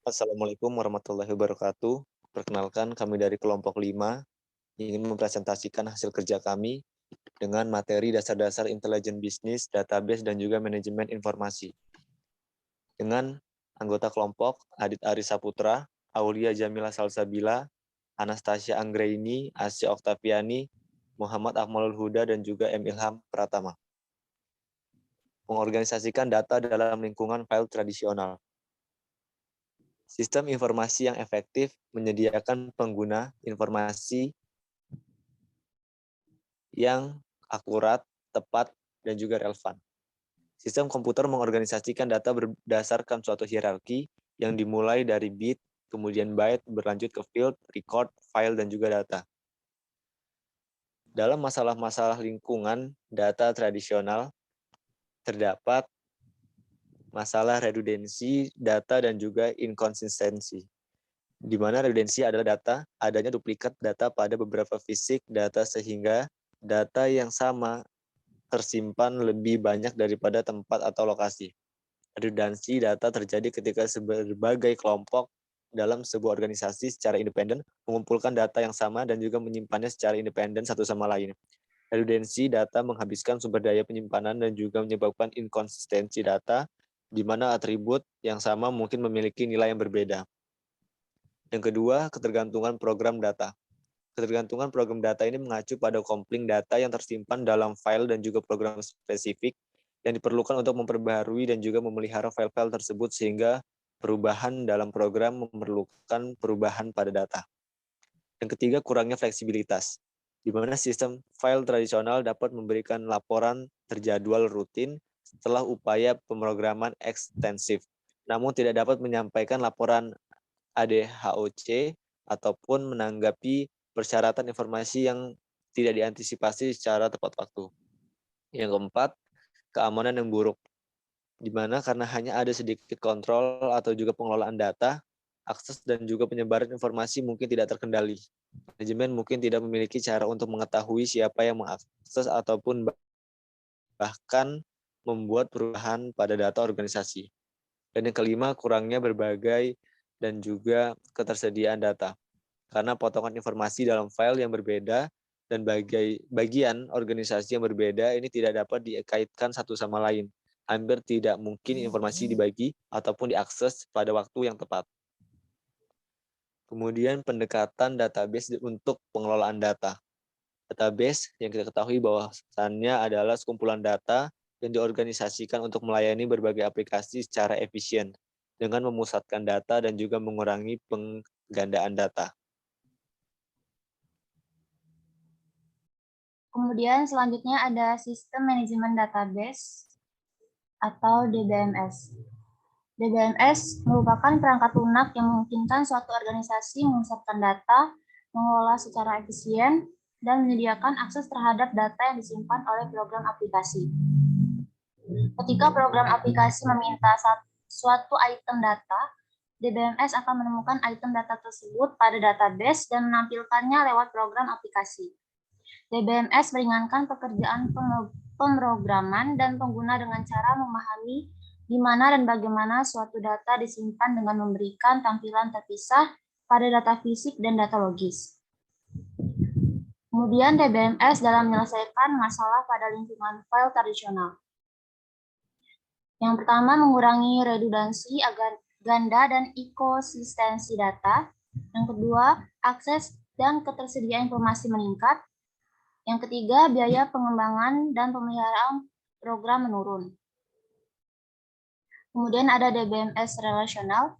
Assalamualaikum warahmatullahi wabarakatuh. Perkenalkan, kami dari kelompok 5 ingin mempresentasikan hasil kerja kami dengan materi dasar-dasar intelijen bisnis, database, dan juga manajemen informasi. Dengan anggota kelompok Adit Aris Saputra, Aulia Jamila Salsabila, Anastasia Anggraini, Asya Oktaviani, Muhammad Akmalul Huda, dan juga M. Ilham Pratama. Mengorganisasikan data dalam lingkungan file tradisional. Sistem informasi yang efektif menyediakan pengguna informasi yang akurat, tepat, dan juga relevan. Sistem komputer mengorganisasikan data berdasarkan suatu hierarki yang dimulai dari bit, kemudian byte, berlanjut ke field, record, file, dan juga data. Dalam masalah-masalah lingkungan data tradisional, terdapat masalah redundansi data dan juga inkonsistensi. Di mana redundansi adalah adanya duplikat data pada beberapa fisik data sehingga data yang sama tersimpan lebih banyak daripada tempat atau lokasi. Redundansi data terjadi ketika berbagai kelompok dalam sebuah organisasi secara independen mengumpulkan data yang sama dan juga menyimpannya secara independen satu sama lain. Redundansi data menghabiskan sumber daya penyimpanan dan juga menyebabkan inkonsistensi data, di mana atribut yang sama mungkin memiliki nilai yang berbeda. Yang kedua, ketergantungan program data. Ketergantungan program data ini mengacu pada kopling data yang tersimpan dalam file dan juga program spesifik yang diperlukan untuk memperbaharui dan juga memelihara file-file tersebut sehingga perubahan dalam program memerlukan perubahan pada data. Yang ketiga, kurangnya fleksibilitas, di mana sistem file tradisional dapat memberikan laporan terjadwal rutin setelah upaya pemrograman ekstensif, namun tidak dapat menyampaikan laporan ADHOC ataupun menanggapi persyaratan informasi yang tidak diantisipasi secara tepat waktu. Yang keempat, keamanan yang buruk, di mana karena hanya ada sedikit kontrol atau juga pengelolaan data, akses dan juga penyebaran informasi mungkin tidak terkendali. Manajemen mungkin tidak memiliki cara untuk mengetahui siapa yang mengakses ataupun bahkan membuat perubahan pada data organisasi. Dan yang kelima, kurangnya berbagai dan juga ketersediaan data. Karena potongan informasi dalam file yang berbeda dan bagian organisasi yang berbeda ini tidak dapat dikaitkan satu sama lain. Hampir tidak mungkin informasi dibagi ataupun diakses pada waktu yang tepat. Kemudian pendekatan database untuk pengelolaan data. Database yang kita ketahui bahwasannya adalah sekumpulan data yang diorganisasikan untuk melayani berbagai aplikasi secara efisien dengan memusatkan data dan juga mengurangi penggandaan data. Kemudian selanjutnya ada sistem manajemen database atau DBMS. DBMS merupakan perangkat lunak yang memungkinkan suatu organisasi memusatkan data, mengelola secara efisien, dan menyediakan akses terhadap data yang disimpan oleh program aplikasi. Ketika program aplikasi meminta suatu item data, DBMS akan menemukan item data tersebut pada database dan menampilkannya lewat program aplikasi. DBMS meringankan pekerjaan pemrograman dan pengguna dengan cara memahami di mana dan bagaimana suatu data disimpan dengan memberikan tampilan terpisah pada data fisik dan data logis. Kemudian DBMS dalam menyelesaikan masalah pada lingkungan file tradisional. Yang pertama, mengurangi redundansi agar ganda dan inkonsistensi data. Yang kedua, akses dan ketersediaan informasi meningkat. Yang ketiga, biaya pengembangan dan pemeliharaan program menurun. Kemudian ada DBMS relasional,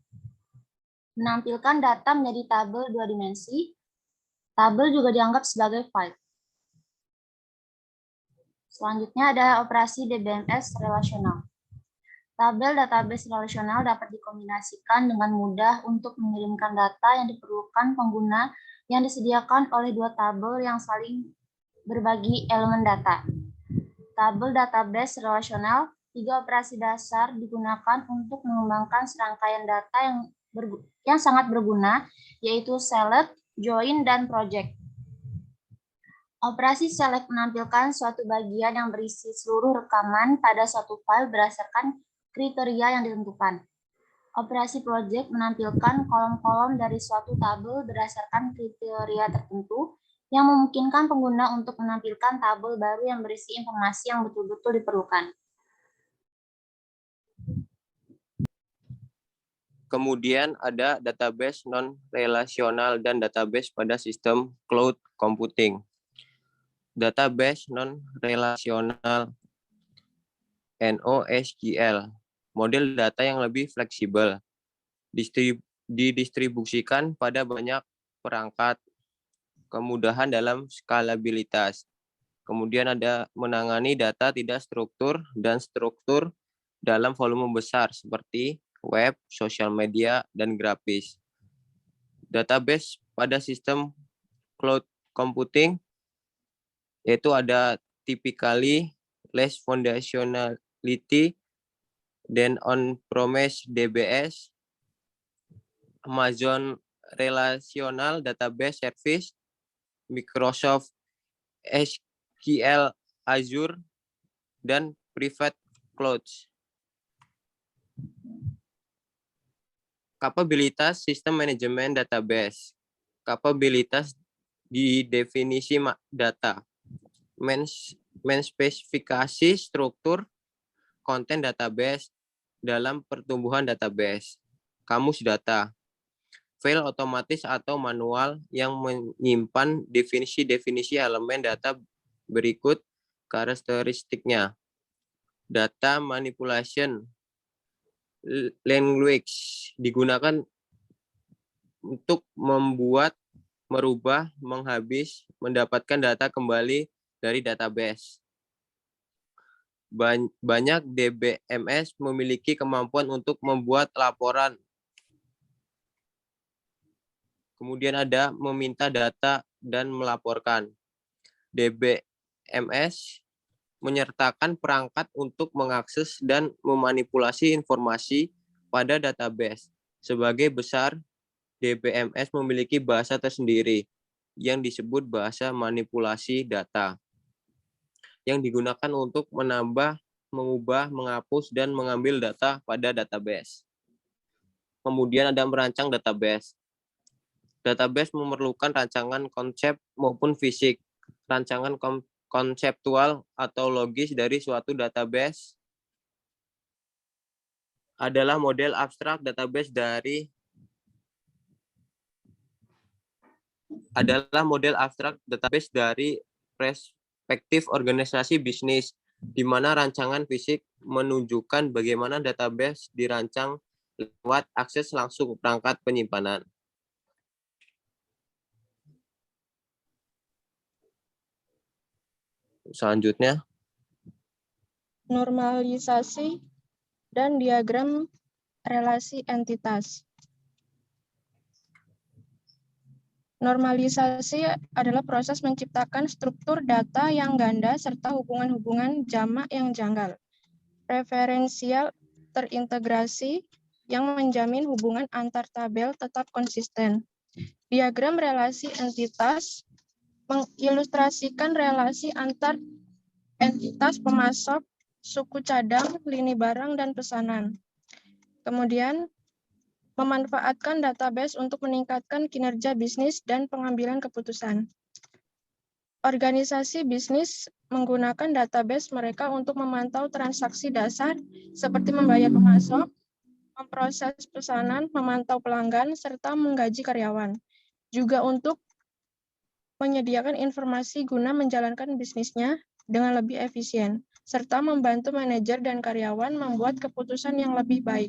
menampilkan data menjadi tabel 2 dimensi. Tabel juga dianggap sebagai file. Selanjutnya ada operasi DBMS relasional. Tabel database relasional dapat dikombinasikan dengan mudah untuk mengirimkan data yang diperlukan pengguna yang disediakan oleh dua tabel yang saling berbagi elemen data. Tabel database relasional, 3 operasi dasar digunakan untuk mengembangkan serangkaian data yang sangat berguna, yaitu select, join, dan project. Operasi select menampilkan suatu bagian yang berisi seluruh rekaman pada suatu file berdasarkan kriteria yang ditentukan. Operasi proyek menampilkan kolom-kolom dari suatu tabel berdasarkan kriteria tertentu yang memungkinkan pengguna untuk menampilkan tabel baru yang berisi informasi yang betul-betul diperlukan. Kemudian ada database non-relasional dan database pada sistem cloud computing. Database non-relasional NoSQL, model data yang lebih fleksibel, didistribusikan pada banyak perangkat, kemudahan dalam skalabilitas. Kemudian ada menangani data tidak struktur dan struktur dalam volume besar seperti web, sosial media, dan grafis. Database pada sistem cloud computing yaitu ada typically less functionality than on-premise DBS, Amazon Relational Database Service, Microsoft SQL Azure, dan private clouds. Kapabilitas sistem manajemen database. Kapabilitas di definisi data. Menspesifikasi struktur konten database dalam pertumbuhan database. Kamus data. File otomatis atau manual yang menyimpan definisi-definisi elemen data berikut karakteristiknya. Data manipulation language digunakan untuk membuat, merubah, menghabis, mendapatkan data kembali dari database. Banyak DBMS memiliki kemampuan untuk membuat laporan. Kemudian ada meminta data dan melaporkan. DBMS menyertakan perangkat untuk mengakses dan memanipulasi informasi pada database. Sebagai besar, DBMS memiliki bahasa tersendiri yang disebut bahasa manipulasi data, yang digunakan untuk menambah, mengubah, menghapus, dan mengambil data pada database. Kemudian ada merancang database. Database memerlukan rancangan konsep maupun fisik. Rancangan konseptual atau logis dari suatu database adalah model abstrak database dari perspektif organisasi bisnis, di mana rancangan fisik menunjukkan bagaimana database dirancang lewat akses langsung perangkat penyimpanan. Selanjutnya, normalisasi dan diagram relasi entitas. Normalisasi adalah proses menciptakan struktur data yang ganda serta hubungan-hubungan jamak yang janggal. Referensial terintegrasi yang menjamin hubungan antar tabel tetap konsisten. Diagram relasi entitas mengilustrasikan relasi antar entitas pemasok, suku cadang, lini barang, dan pesanan. Kemudian, memanfaatkan database untuk meningkatkan kinerja bisnis dan pengambilan keputusan. Organisasi bisnis menggunakan database mereka untuk memantau transaksi dasar seperti membayar pemasok, memproses pesanan, memantau pelanggan, serta menggaji karyawan. Juga untuk menyediakan informasi guna menjalankan bisnisnya dengan lebih efisien, serta membantu manajer dan karyawan membuat keputusan yang lebih baik.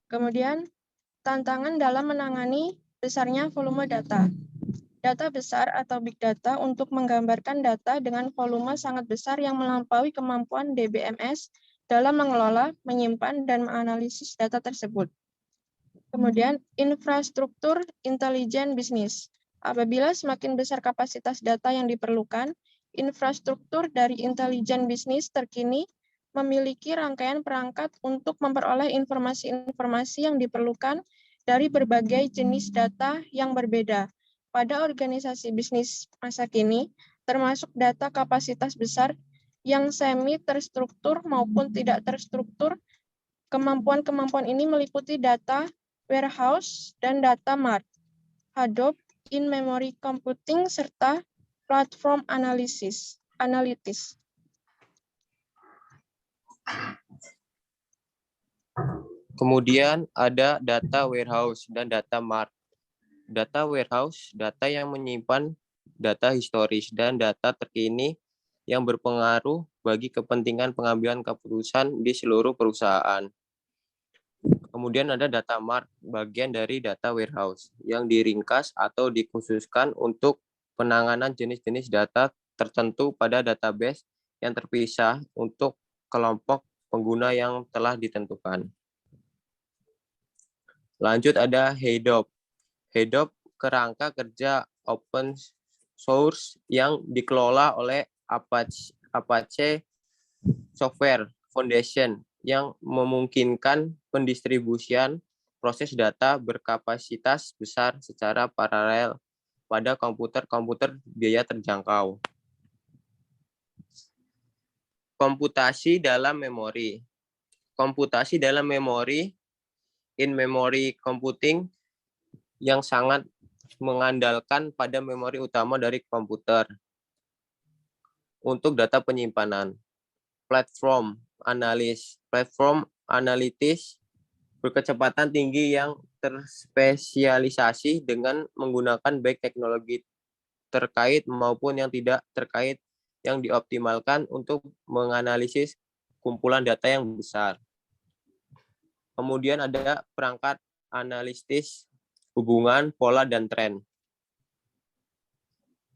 Kemudian, tantangan dalam menangani besarnya volume data. Data besar atau big data untuk menggambarkan data dengan volume sangat besar yang melampaui kemampuan DBMS dalam mengelola, menyimpan, dan menganalisis data tersebut. Kemudian, infrastruktur intelijen bisnis. Apabila semakin besar kapasitas data yang diperlukan, infrastruktur dari intelijen bisnis terkini memiliki rangkaian perangkat untuk memperoleh informasi-informasi yang diperlukan dari berbagai jenis data yang berbeda. Pada organisasi bisnis masa kini, termasuk data kapasitas besar yang semi terstruktur maupun tidak terstruktur Kemampuan-kemampuan ini meliputi data warehouse dan data mart, Hadoop, in-memory computing, serta platform analytics. Kemudian ada data warehouse dan data mart. Data warehouse, data yang menyimpan data historis dan data terkini yang berpengaruh bagi kepentingan pengambilan keputusan di seluruh perusahaan. Kemudian ada data mart, bagian dari data warehouse yang diringkas atau dikhususkan untuk penanganan jenis-jenis data tertentu pada database yang terpisah untuk kelompok pengguna yang telah ditentukan. Lanjut ada Hadoop. Hadoop kerangka kerja open source yang dikelola oleh Apache Software Foundation yang memungkinkan pendistribusian proses data berkapasitas besar secara paralel pada komputer-komputer biaya terjangkau. Komputasi dalam memori. Komputasi dalam memori, in-memory computing, yang sangat mengandalkan pada memori utama dari komputer untuk data penyimpanan. Platform analytis berkecepatan tinggi yang terspesialisasi dengan menggunakan baik teknologi terkait maupun yang tidak terkait yang dioptimalkan untuk menganalisis kumpulan data yang besar. Kemudian ada perangkat analitis hubungan, pola, dan tren.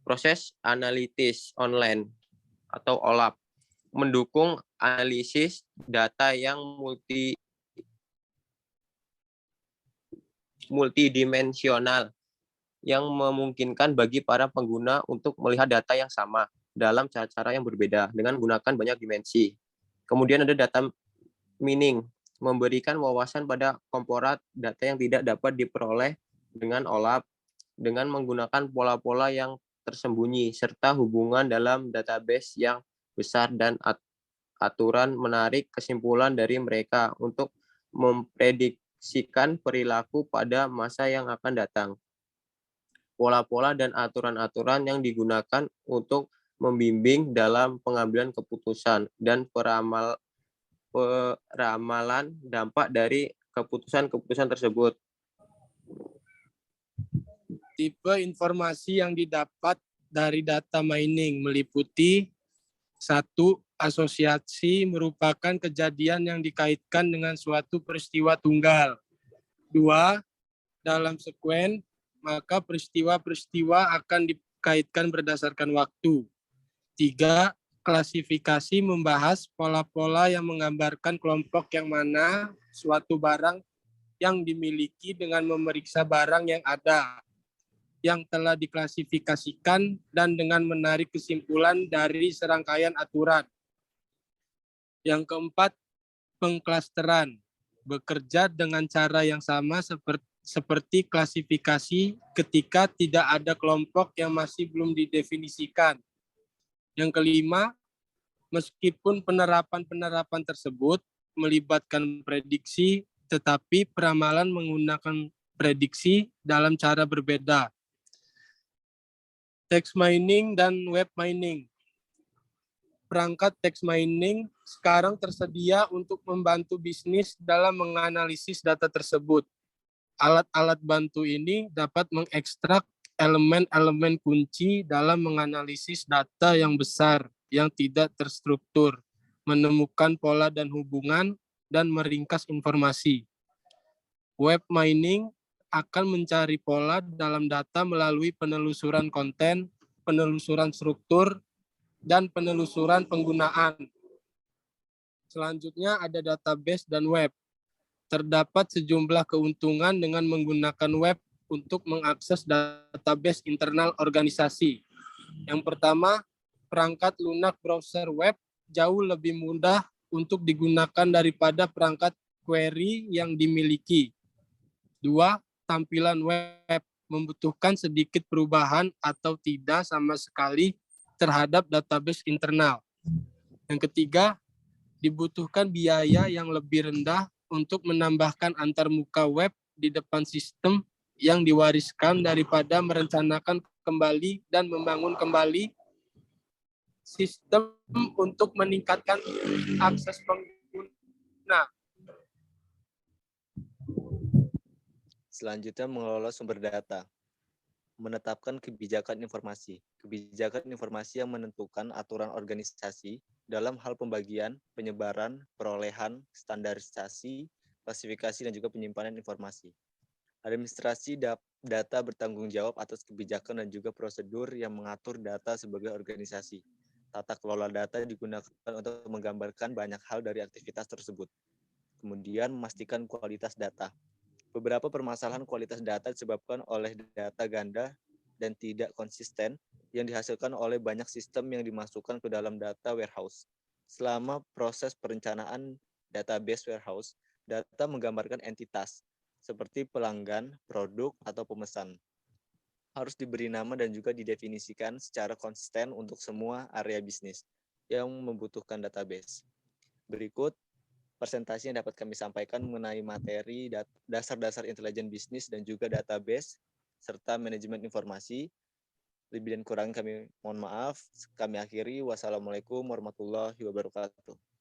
Proses analitis online atau OLAP mendukung analisis data yang multidimensional yang memungkinkan bagi para pengguna untuk melihat data yang sama dalam cara-cara yang berbeda dengan menggunakan banyak dimensi. Kemudian ada data mining, memberikan wawasan pada komporat data yang tidak dapat diperoleh dengan OLAP dengan menggunakan pola-pola yang tersembunyi serta hubungan dalam database yang besar dan aturan menarik kesimpulan dari mereka untuk memprediksikan perilaku pada masa yang akan datang. Pola-pola dan aturan-aturan yang digunakan untuk membimbing dalam pengambilan keputusan dan peramalan dampak dari keputusan-keputusan tersebut. Tipe informasi yang didapat dari data mining meliputi 1. Asosiasi merupakan kejadian yang dikaitkan dengan suatu peristiwa tunggal. 2. Dalam sekuen, maka peristiwa-peristiwa akan dikaitkan berdasarkan waktu. 3. Klasifikasi membahas pola-pola yang menggambarkan kelompok yang mana suatu barang yang dimiliki dengan memeriksa barang yang ada, yang telah diklasifikasikan dan dengan menarik kesimpulan dari serangkaian aturan. Yang keempat, pengklasteran, bekerja dengan cara yang sama seperti klasifikasi ketika tidak ada kelompok yang masih belum didefinisikan. Yang kelima, meskipun penerapan tersebut melibatkan prediksi, tetapi peramalan menggunakan prediksi dalam cara berbeda. Text mining dan web mining. Perangkat text mining sekarang tersedia untuk membantu bisnis dalam menganalisis data tersebut. Alat-alat bantu ini dapat mengekstrak elemen-elemen kunci dalam menganalisis data yang besar yang tidak terstruktur, menemukan pola dan hubungan, dan meringkas informasi. Web mining akan mencari pola dalam data melalui penelusuran konten, penelusuran struktur, dan penelusuran penggunaan. Selanjutnya ada database dan web. Terdapat sejumlah keuntungan dengan menggunakan web untuk mengakses database internal organisasi. Yang pertama, perangkat lunak browser web jauh lebih mudah untuk digunakan daripada perangkat query yang dimiliki. 2, tampilan web membutuhkan sedikit perubahan atau tidak sama sekali terhadap database internal. Yang ketiga, dibutuhkan biaya yang lebih rendah untuk menambahkan antarmuka web di depan sistem yang diwariskan daripada merencanakan kembali dan membangun kembali sistem untuk meningkatkan akses pengguna. Selanjutnya, mengelola sumber data. Menetapkan kebijakan informasi. Kebijakan informasi yang menentukan aturan organisasi dalam hal pembagian, penyebaran, perolehan, standarisasi, klasifikasi, dan juga penyimpanan informasi. Administrasi data bertanggung jawab atas kebijakan dan juga prosedur yang mengatur data sebagai organisasi. Tata kelola data digunakan untuk menggambarkan banyak hal dari aktivitas tersebut. Kemudian, memastikan kualitas data. Beberapa permasalahan kualitas data disebabkan oleh data ganda dan tidak konsisten yang dihasilkan oleh banyak sistem yang dimasukkan ke dalam data warehouse. Selama proses perencanaan database warehouse, data menggambarkan entitas seperti pelanggan, produk, atau pemesan. Harus diberi nama dan juga didefinisikan secara konsisten untuk semua area bisnis yang membutuhkan database. Berikut presentasi yang dapat kami sampaikan mengenai materi dasar-dasar intelijen bisnis dan juga database serta manajemen informasi. Lebih dan kurang kami mohon maaf. Kami akhiri. Wassalamualaikum warahmatullahi wabarakatuh.